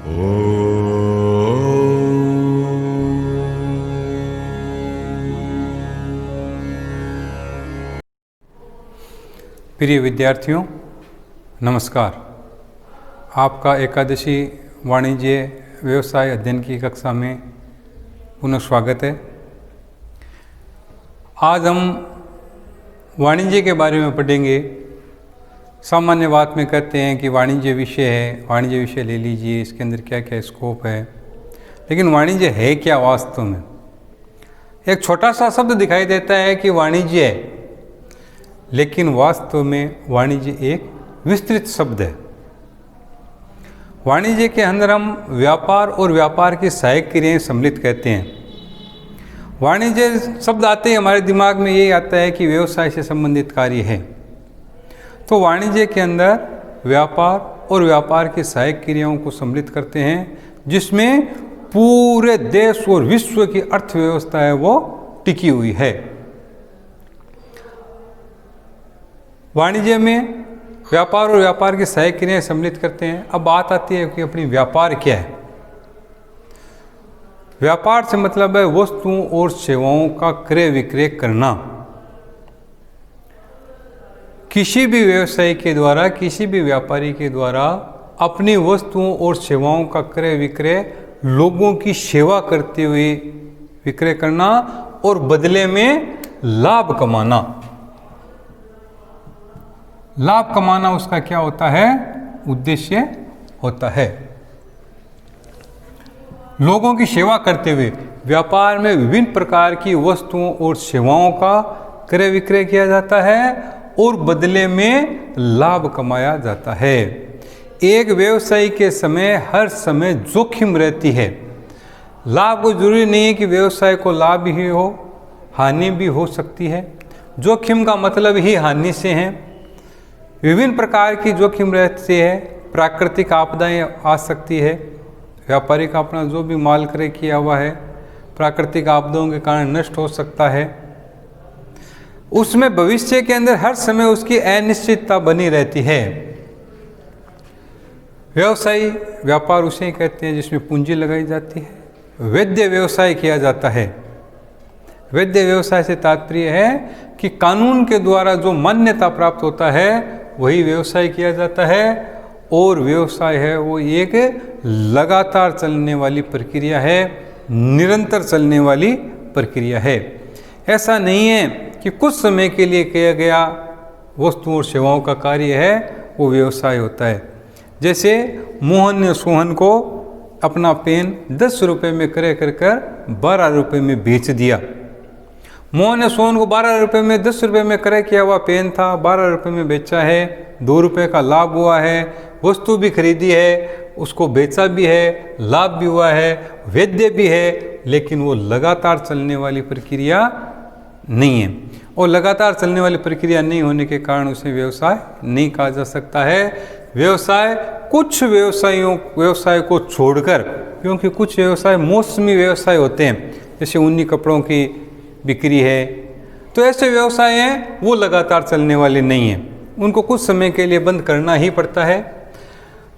प्रिय विद्यार्थियों, नमस्कार। आपका एकादशी वाणिज्य व्यवसाय अध्ययन की कक्षा में पुनः स्वागत है। आज हम वाणिज्य के बारे में पढ़ेंगे। सामान्य बात में कहते हैं कि वाणिज्य विषय है, वाणिज्य विषय ले लीजिए, इसके अंदर क्या क्या स्कोप है। लेकिन वाणिज्य है क्या वास्तव में? एक छोटा सा शब्द दिखाई देता है कि वाणिज्य है, लेकिन वास्तव में वाणिज्य एक विस्तृत शब्द है। वाणिज्य के अंदर हम व्यापार और व्यापार की सहायक क्रियाएं सम्मिलित कहते हैं। वाणिज्य शब्द आते ही हमारे दिमाग में यही आता है कि व्यवसाय से संबंधित कार्य है। तो वाणिज्य के अंदर व्यापार और व्यापार की सहायक क्रियाओं को सम्मिलित करते हैं, जिसमें पूरे देश और विश्व की अर्थव्यवस्था है वो टिकी हुई है। वाणिज्य में व्यापार और व्यापार की सहायक क्रियाएं सम्मिलित करते हैं। अब बात आती है कि अपनी व्यापार क्या है। व्यापार से मतलब है वस्तुओं और सेवाओं का क्रय विक्रय करना। किसी भी व्यवसायी के द्वारा, किसी भी व्यापारी के द्वारा अपनी वस्तुओं और सेवाओं का क्रय विक्रय लोगों की सेवा करते हुए विक्रय करना और बदले में लाभ कमाना। लाभ कमाना उसका क्या होता है? उद्देश्य होता है। लोगों की सेवा करते हुए व्यापार में विभिन्न प्रकार की वस्तुओं और सेवाओं का क्रय विक्रय किया जाता है और बदले में लाभ कमाया जाता है। एक व्यवसायी के समय हर समय जोखिम रहती है। लाभ को जरूरी नहीं है कि व्यवसाय को लाभ ही हो, हानि भी हो सकती है। जोखिम का मतलब ही हानि से है। विभिन्न प्रकार की जोखिम रहती है। प्राकृतिक आपदाएं आ सकती है। व्यापारी का अपना जो भी माल क्रय किया हुआ है प्राकृतिक आपदाओं के कारण नष्ट हो सकता है। उसमें भविष्य के अंदर हर समय उसकी अनिश्चितता बनी रहती है। व्यवसायी व्यापार उसे कहते हैं जिसमें पूंजी लगाई जाती है। वैध व्यवसाय किया जाता है। वैध व्यवसाय से तात्पर्य है कि कानून के द्वारा जो मान्यता प्राप्त होता है वही व्यवसाय किया जाता है। और व्यवसाय है वो एक लगातार चलने वाली प्रक्रिया है, निरंतर चलने वाली प्रक्रिया है। ऐसा नहीं है कि कुछ समय के लिए किया गया वस्तुओं और सेवाओं का कार्य है वो व्यवसाय होता है। जैसे मोहन ने सोहन को अपना पेन 10 रुपये में क्रय कर 12 रुपये में बेच दिया। मोहन ने सोहन को 12 रुपये में 10 रुपये में क्रय किया हुआ पेन था, 12 रुपये में बेचा है। 2 रुपये का लाभ हुआ है। वस्तु भी खरीदी है, उसको बेचा भी है, लाभ भी हुआ है, वैध भी है। लेकिन वो लगातार चलने वाली प्रक्रिया नहीं है। और लगातार चलने वाली प्रक्रिया नहीं होने के कारण उसे व्यवसाय नहीं कहा जा सकता है। व्यवसाय कुछ व्यवसाय को छोड़कर, क्योंकि कुछ व्यवसाय मौसमी व्यवसाय होते हैं, जैसे ऊनी कपड़ों की बिक्री है, तो ऐसे व्यवसाय हैं वो लगातार चलने वाले नहीं हैं। उनको कुछ समय के लिए बंद करना ही पड़ता है।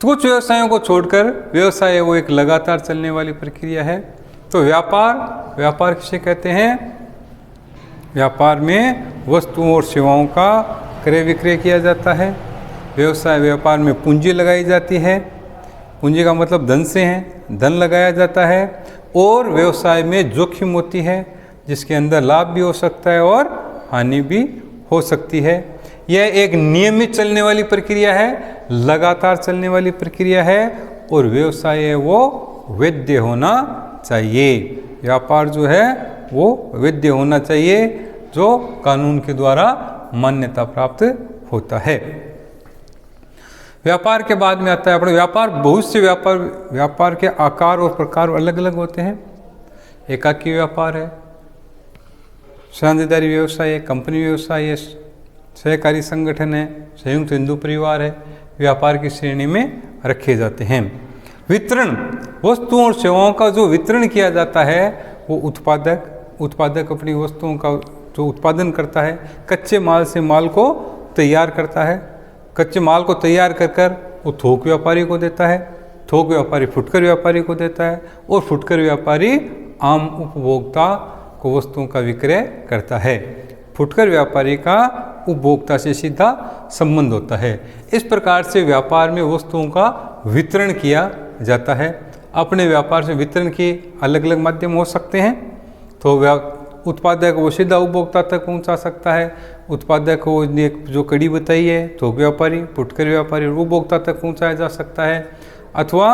तो कुछ व्यवसायों को छोड़कर व्यवसाय वो एक लगातार चलने वाली प्रक्रिया है। तो व्यापार किसे कहते हैं? व्यापार में वस्तुओं और सेवाओं का क्रय विक्रय किया जाता है। व्यापार में पूंजी लगाई जाती है। पूंजी का मतलब धन से है, धन लगाया जाता है। और व्यवसाय में जोखिम होती है, जिसके अंदर लाभ भी हो सकता है और हानि भी हो सकती है। यह एक नियमित चलने वाली प्रक्रिया है, लगातार चलने वाली प्रक्रिया है। और व्यवसाय है वो वैध होना चाहिए। व्यापार जो है वो वैध होना चाहिए, जो कानून के द्वारा मान्यता प्राप्त होता है। व्यापार के बाद में आता है अपना व्यापार। बहुत से व्यापार के आकार और प्रकार अलग अलग होते हैं। एकाकी व्यापार है, साझेदारी व्यवसाय है, कंपनी व्यवसाय है, सहकारी संगठन है, संयुक्त हिंदू परिवार है। व्यापार की श्रेणी में रखे जाते हैं। वितरण, वस्तुओं और सेवाओं का जो वितरण किया जाता है वो उत्पादक अपनी वस्तुओं का जो उत्पादन करता है, कच्चे माल से माल को तैयार करता है। कच्चे माल को तैयार कर वो थोक व्यापारी को देता है। थोक व्यापारी फुटकर व्यापारी को देता है और फुटकर व्यापारी आम उपभोक्ता को वस्तुओं का विक्रय करता है। फुटकर व्यापारी का उपभोक्ता से सीधा संबंध होता है। इस प्रकार से व्यापार में वस्तुओं का वितरण किया जाता है। अपने व्यापार से वितरण के अलग अलग माध्यम हो सकते हैं। तो उत्पादक वो सीधा उपभोक्ता तक पहुंचा सकता है। उत्पादक को जो कड़ी बताई है थोक व्यापारी, फुटकर व्यापारी और उपभोक्ता तक पहुंचाया जा सकता है, अथवा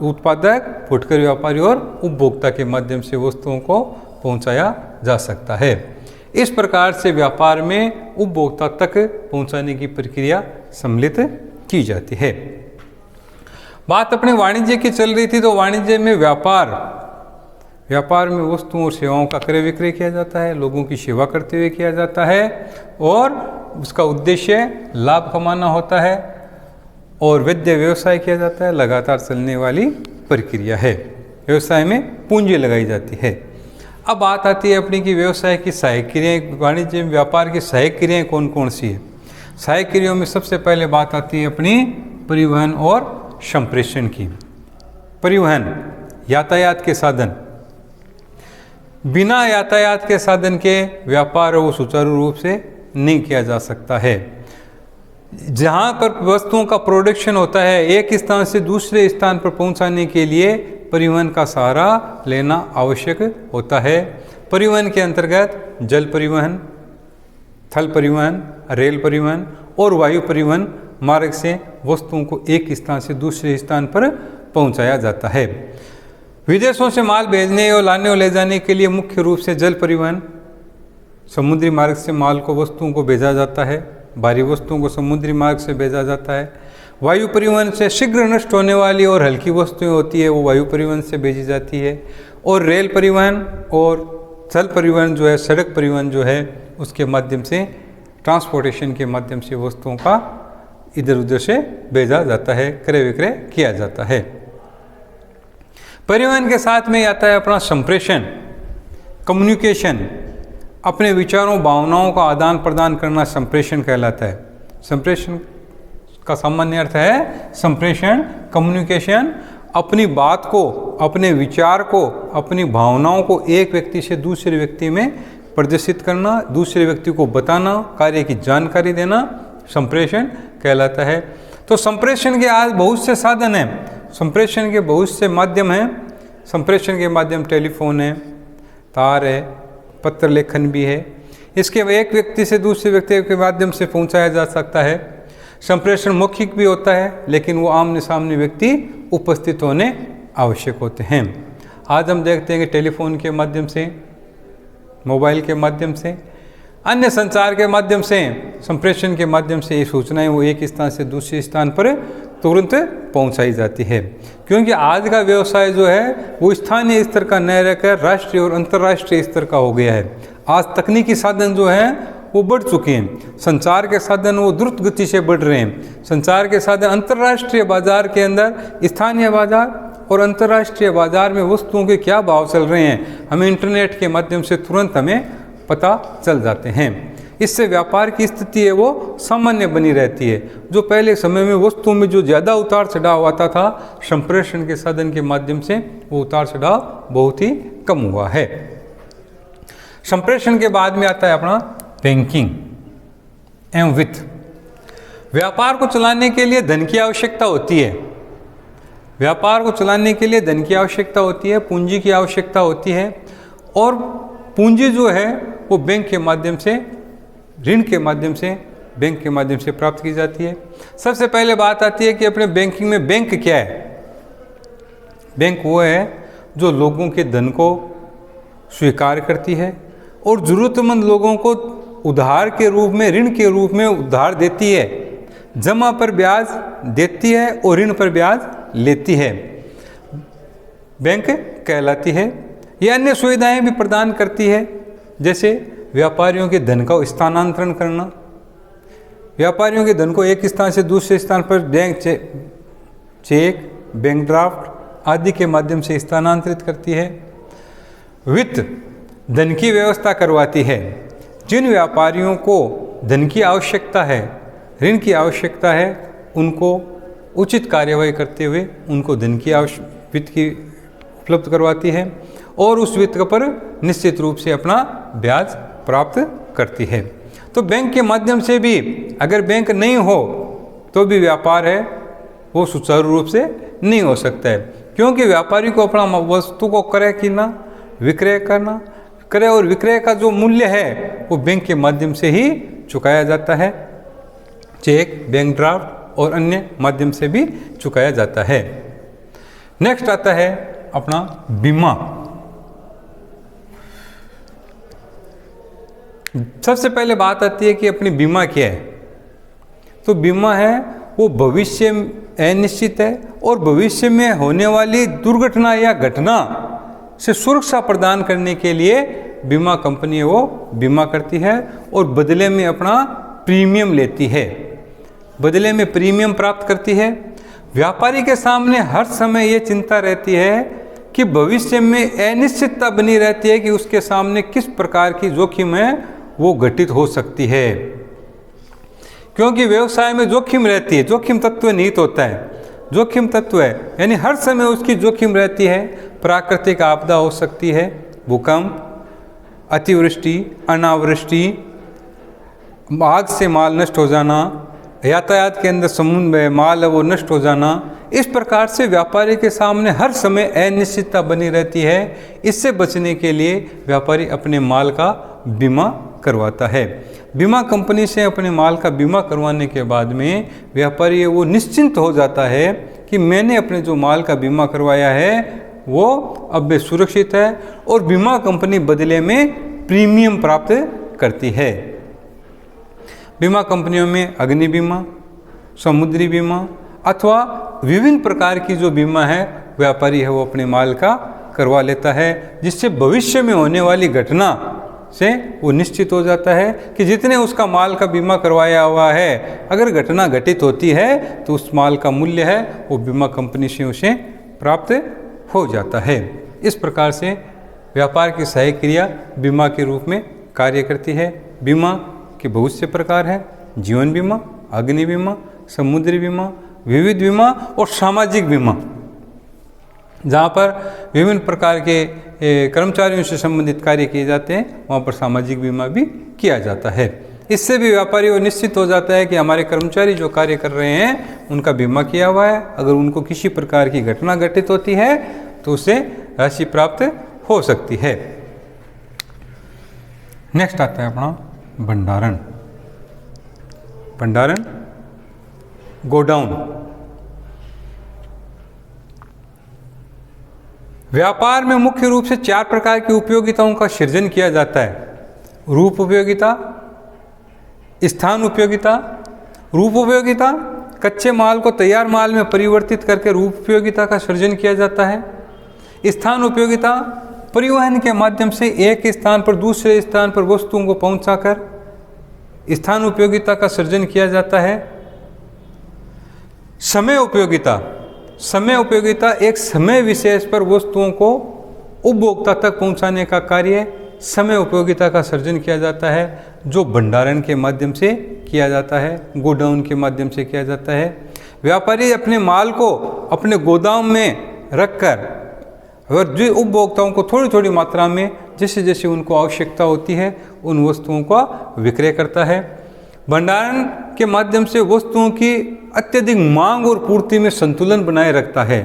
उत्पादक, फुटकर व्यापारी और उपभोक्ता के माध्यम से वस्तुओं को पहुंचाया जा सकता है। इस प्रकार से व्यापार में उपभोक्ता तक पहुंचाने की प्रक्रिया सम्मिलित की जाती है। बात अपने वाणिज्य की चल रही थी, तो वाणिज्य में व्यापार में वस्तुओं और सेवाओं का क्रय विक्रय किया जाता है, लोगों की सेवा करते हुए किया जाता है और उसका उद्देश्य लाभ कमाना होता है और वैध व्यवसाय किया जाता है। लगातार चलने वाली प्रक्रिया है। व्यवसाय में पूंजी लगाई जाती है। अब बात आती है अपनी की व्यवसाय की सहायक क्रियाएं, वाणिज्य में व्यापार की सहायक क्रियाएं कौन कौन सी है। सहायक क्रियाओं में सबसे पहले बात आती है अपनी परिवहन और संप्रेषण की। परिवहन, यातायात के साधन। बिना यातायात के साधन के व्यापार वो सुचारू रूप से नहीं किया जा सकता है। जहाँ पर वस्तुओं का प्रोडक्शन होता है, एक स्थान से दूसरे स्थान पर पहुँचाने के लिए परिवहन का सहारा लेना आवश्यक होता है। परिवहन के अंतर्गत जल परिवहन, थल परिवहन, रेल परिवहन और वायु परिवहन मार्ग से वस्तुओं को एक स्थान से दूसरे स्थान पर पहुंचाया जाता है। विदेशों से माल भेजने और लाने और ले जाने के लिए मुख्य रूप से जल परिवहन, समुद्री मार्ग से माल को, वस्तुओं को भेजा जाता है। भारी वस्तुओं को समुद्री मार्ग से भेजा जाता है। वायु परिवहन से शीघ्र नष्ट होने वाली और हल्की वस्तुएं होती है, वो वायु परिवहन से भेजी जाती है। और रेल परिवहन और जल परिवहन जो है, सड़क परिवहन जो है, उसके माध्यम से, ट्रांसपोर्टेशन के माध्यम से वस्तुओं का इधर उधर से भेजा जाता है, क्रय विक्रय किया जाता है। परिवहन के साथ में आता है अपना संप्रेषण, कम्युनिकेशन। अपने विचारों, भावनाओं का आदान प्रदान करना संप्रेषण कहलाता है। संप्रेषण का सामान्य अर्थ है संप्रेषण, कम्युनिकेशन। अपनी बात को, अपने विचार को, अपनी भावनाओं को एक व्यक्ति से दूसरे व्यक्ति में प्रदर्शित करना, दूसरे व्यक्ति को बताना, कार्य की जानकारी देना संप्रेषण कहलाता है। तो संप्रेषण के आज बहुत से साधन हैं, संप्रेषण के बहुत से माध्यम हैं। संप्रेषण के माध्यम टेलीफोन है, तार है, पत्र लेखन भी है। इसके एक व्यक्ति से दूसरे व्यक्ति के माध्यम से पहुंचाया जा सकता है। संप्रेषण मौखिक भी होता है, लेकिन वो आमने सामने व्यक्ति उपस्थित होने आवश्यक होते हैं। आज हम देखते हैं कि टेलीफोन के माध्यम से, मोबाइल के माध्यम से, अन्य संचार के माध्यम से, संप्रेषण के माध्यम से ये सूचनाएं वो एक स्थान से दूसरे स्थान पर तुरंत पहुंचाई जाती है। क्योंकि आज का व्यवसाय जो है वो स्थानीय स्तर का न रहकर राष्ट्रीय और अंतर्राष्ट्रीय स्तर का हो गया है। आज तकनीकी साधन जो हैं वो बढ़ चुके हैं। संचार के साधन वो द्रुत गति से बढ़ रहे हैं। संचार के साधन अंतर्राष्ट्रीय बाजार के अंदर, स्थानीय बाजार और अंतर्राष्ट्रीय बाजार में वस्तुओं के क्या भाव चल रहे हैं, हमें इंटरनेट के माध्यम से तुरंत हमें पता चल जाते हैं। इससे व्यापार की स्थिति है वो सामान्य बनी रहती है। जो पहले समय में वस्तुओं में जो ज़्यादा उतार चढ़ाव आता था, संप्रेषण के साधन के माध्यम से वो उतार चढ़ाव बहुत ही कम हुआ है। संप्रेषण के बाद में आता है अपना बैंकिंग एवं वित्त। व्यापार को चलाने के लिए धन की आवश्यकता होती है। व्यापार को चलाने के लिए धन की आवश्यकता होती है, पूंजी की आवश्यकता होती है। और पूंजी जो है वो बैंक के माध्यम से, ऋण के माध्यम से, बैंक के माध्यम से प्राप्त की जाती है। सबसे पहले बात आती है कि अपने बैंकिंग में बैंक क्या है। बैंक वो है जो लोगों के धन को स्वीकार करती है और ज़रूरतमंद लोगों को उधार के रूप में, ऋण के रूप में उधार देती है, जमा पर ब्याज देती है और ऋण पर ब्याज लेती है, बैंक कहलाती है। ये अन्य सुविधाएं भी प्रदान करती है, जैसे व्यापारियों के धन का स्थानांतरण करना, व्यापारियों के धन को एक स्थान से दूसरे स्थान पर बैंक चेक, बैंक ड्राफ्ट आदि के माध्यम से स्थानांतरित करती है। वित्त धन की व्यवस्था करवाती है। जिन व्यापारियों को धन की आवश्यकता है, ऋण की आवश्यकता है, उनको उचित कार्यवाही करते हुए उनको धन की वित्त की उपलब्ध करवाती है और उस वित्त पर निश्चित रूप से अपना ब्याज प्राप्त करती है। तो बैंक के माध्यम से भी, अगर बैंक नहीं हो तो भी व्यापार है वो सुचारू रूप से नहीं हो सकता है, क्योंकि व्यापारी को अपना वस्तु को क्रय करना, विक्रय करना, क्रय और विक्रय का जो मूल्य है वो बैंक के माध्यम से ही चुकाया जाता है। चेक, बैंक ड्राफ्ट और अन्य माध्यम से भी चुकाया जाता है। नेक्स्ट आता है अपना बीमा। सबसे पहले बात आती है कि अपनी बीमा क्या है। तो बीमा है वो भविष्य अनिश्चित है और भविष्य में होने वाली दुर्घटना या घटना से सुरक्षा प्रदान करने के लिए बीमा कंपनी वो बीमा करती है और बदले में अपना प्रीमियम लेती है, बदले में प्रीमियम प्राप्त करती है। व्यापारी के सामने हर समय ये चिंता रहती है कि भविष्य में अनिश्चितता बनी रहती है कि उसके सामने किस प्रकार की जोखिम है वो घटित हो सकती है, क्योंकि व्यवसाय में जोखिम रहती है। जोखिम तत्व निहित होता है, जोखिम तत्व है यानी हर समय उसकी जोखिम रहती है। प्राकृतिक आपदा हो सकती है, भूकंप, अतिवृष्टि, अनावृष्टि, आग से माल नष्ट हो जाना, यातायात के अंदर समुद्र माल है वो नष्ट हो जाना। इस प्रकार से व्यापारी के सामने हर समय अनिश्चितता बनी रहती है। इससे बचने के लिए व्यापारी अपने माल का बीमा करवाता है। बीमा कंपनी से अपने माल का बीमा करवाने के बाद में व्यापारी वो निश्चिंत हो जाता है कि मैंने अपने जो माल का बीमा करवाया है वो अब सुरक्षित है और बीमा कंपनी बदले में प्रीमियम प्राप्त करती है। बीमा कंपनियों में अग्नि बीमा, समुद्री बीमा अथवा विभिन्न प्रकार की जो बीमा है व्यापारी है वो अपने माल का करवा लेता है, जिससे भविष्य में होने वाली घटना से वो निश्चित हो जाता है कि जितने उसका माल का बीमा करवाया हुआ है अगर घटना घटित होती है तो उस माल का मूल्य है वो बीमा कंपनी से उसे प्राप्त हो जाता है। इस प्रकार से व्यापार की सहायक क्रिया बीमा के रूप में कार्य करती है। बीमा के बहुत से प्रकार हैं, जीवन बीमा, अग्नि बीमा, समुद्री बीमा, विविध बीमा और सामाजिक बीमा, जहाँ पर विभिन्न प्रकार के कर्मचारियों से संबंधित कार्य किए जाते हैं वहाँ पर सामाजिक बीमा भी किया जाता है। इससे भी व्यापारी को निश्चित हो जाता है कि हमारे कर्मचारी जो कार्य कर रहे हैं उनका बीमा किया हुआ है, अगर उनको किसी प्रकार की घटना घटित होती है तो उसे राशि प्राप्त हो सकती है। नेक्स्ट आता है अपना भंडारण। भंडारण, गोडाउन। व्यापार में मुख्य रूप से 4 प्रकार की उपयोगिताओं का सृजन किया जाता है। रूप उपयोगिता, स्थान उपयोगिता। रूप उपयोगिता, कच्चे माल को तैयार माल में परिवर्तित करके रूप उपयोगिता का सृजन किया जाता है। स्थान उपयोगिता, परिवहन के माध्यम से एक स्थान पर दूसरे स्थान पर वस्तुओं को पहुंचाकर स्थान उपयोगिता का सृजन किया जाता है। समय उपयोगिता, समय उपयोगिता एक समय विशेष पर वस्तुओं को उपभोक्ता तक पहुंचाने का कार्य समय उपयोगिता का सृजन किया जाता है, जो भंडारण के माध्यम से किया जाता है, गोडाउन के माध्यम से किया जाता है। व्यापारी अपने माल को अपने गोदाम में रखकर और जो उपभोक्ताओं को थोड़ी थोड़ी मात्रा में जैसे जैसे उनको आवश्यकता होती है उन वस्तुओं का विक्रय करता है। भंडारण के माध्यम से वस्तुओं की अत्यधिक मांग और पूर्ति में संतुलन बनाए रखता है,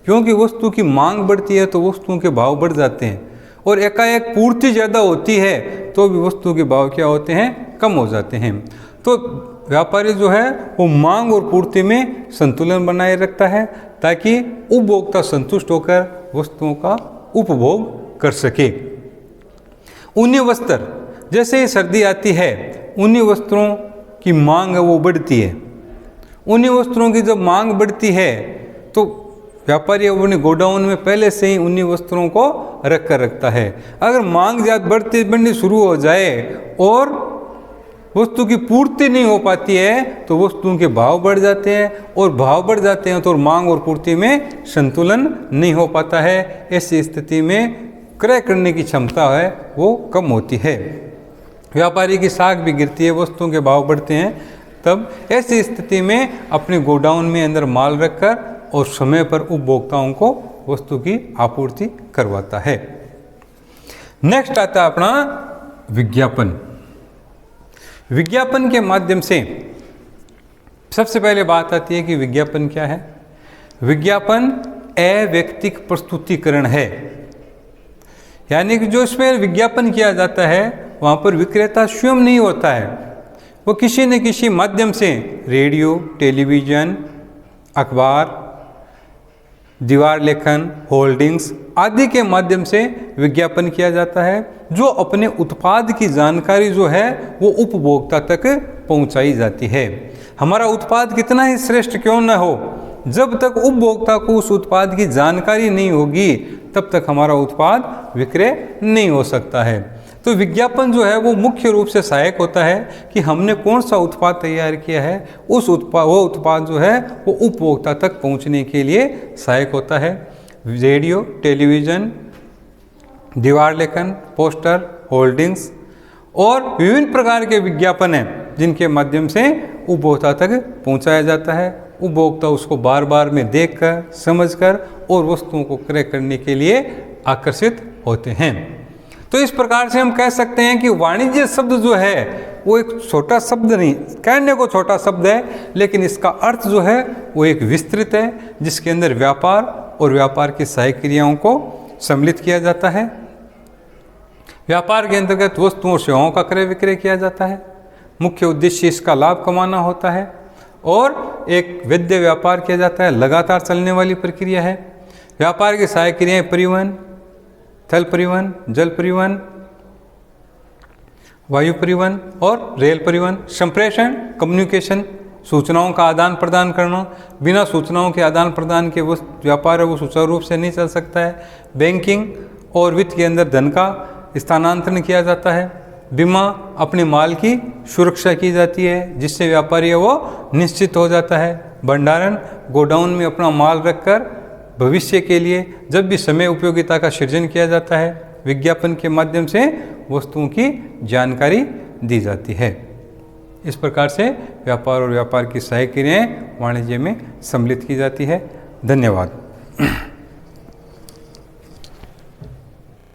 क्योंकि वस्तु की मांग बढ़ती है तो वस्तुओं के भाव बढ़ जाते हैं और एकाएक पूर्ति ज़्यादा होती है तो भी वस्तुओं के भाव क्या होते हैं, कम हो जाते हैं। तो व्यापारी जो है वो मांग और पूर्ति में संतुलन बनाए रखता है ताकि उपभोक्ता संतुष्ट होकर वस्तुओं का उपभोग कर सके। ऊनी वस्त्र, जैसे ही सर्दी आती है ऊनी वस्त्रों की मांग है वो बढ़ती है। ऊनी वस्त्रों की जब मांग बढ़ती है तो व्यापारी अपने गोडाउन में पहले से ही ऊनी वस्त्रों को रख कर रखता है। अगर मांग ज़्यादा बढ़नी शुरू हो जाए और वस्तु की पूर्ति नहीं हो पाती है तो वस्तुओं के भाव बढ़ जाते हैं और भाव बढ़ जाते हैं तो मांग और पूर्ति में संतुलन नहीं हो पाता है। ऐसी स्थिति में क्रय करने की क्षमता है वो कम होती है। व्यापारी की साख भी गिरती है, वस्तुओं के भाव बढ़ते हैं तब ऐसी स्थिति में अपने गोडाउन में अंदर माल रखकर और समय पर उपभोक्ताओं को वस्तु की आपूर्ति करवाता है। नेक्स्ट आता है अपना विज्ञापन। विज्ञापन के माध्यम से सबसे पहले बात आती है कि विज्ञापन क्या है। विज्ञापन अवैयक्तिक प्रस्तुतिकरण है, यानी कि जो इसमें विज्ञापन किया जाता है वहाँ पर विक्रेता स्वयं नहीं होता है, वो किसी न किसी माध्यम से रेडियो, टेलीविज़न, अखबार, दीवार लेखन, होल्डिंग्स आदि के माध्यम से विज्ञापन किया जाता है, जो अपने उत्पाद की जानकारी जो है वो उपभोक्ता तक पहुंचाई जाती है। हमारा उत्पाद कितना ही श्रेष्ठ क्यों न हो, जब तक उपभोक्ता को उस उत्पाद की जानकारी नहीं होगी तब तक हमारा उत्पाद विक्रय नहीं हो सकता है। तो विज्ञापन जो है वो मुख्य रूप से सहायक होता है कि हमने कौन सा उत्पाद तैयार किया है, वो उत्पाद जो है वो उपभोक्ता तक पहुंचने के लिए सहायक होता है। रेडियो, टेलीविज़न, दीवार लेखन, पोस्टर, होल्डिंग्स और विभिन्न प्रकार के विज्ञापन हैं जिनके माध्यम से उपभोक्ता तक पहुंचाया जाता है। उपभोक्ता उसको बार बार में देखकर, समझकर और वस्तुओं को क्रय करने के लिए आकर्षित होते हैं। तो इस प्रकार से हम कह सकते हैं कि वाणिज्य शब्द जो है वो एक छोटा शब्द नहीं, कहने को छोटा शब्द है, लेकिन इसका अर्थ जो है वो एक विस्तृत है, जिसके अंदर व्यापार और व्यापार की सहायक क्रियाओं को सम्मिलित किया जाता है। व्यापार के अंतर्गत वस्तुओं और सेवाओं का क्रय विक्रय किया जाता है। मुख्य उद्देश्य इसका लाभ कमाना होता है और एक वैध व्यापार किया जाता है, लगातार चलने वाली प्रक्रिया है। व्यापार की सहायक क्रियाएं परिवहन, थल परिवहन, जल परिवहन, वायु परिवहन और रेल परिवहन। संप्रेषण, कम्युनिकेशन, सूचनाओं का आदान प्रदान करना। बिना सूचनाओं के आदान प्रदान के वो व्यापार है वो सुचारू रूप से नहीं चल सकता है। बैंकिंग और वित्त के अंदर धन का स्थानांतरण किया जाता है। बीमा, अपने माल की सुरक्षा की जाती है जिससे व्यापारी है वो निश्चित हो जाता है। भंडारण, गोडाउन में अपना माल रखकर भविष्य के लिए जब भी समय उपयोगिता का सृजन किया जाता है। विज्ञापन के माध्यम से वस्तुओं की जानकारी दी जाती है। इस प्रकार से व्यापार और व्यापार की सहायक क्रियाएं वाणिज्य में सम्मिलित की जाती है। धन्यवाद।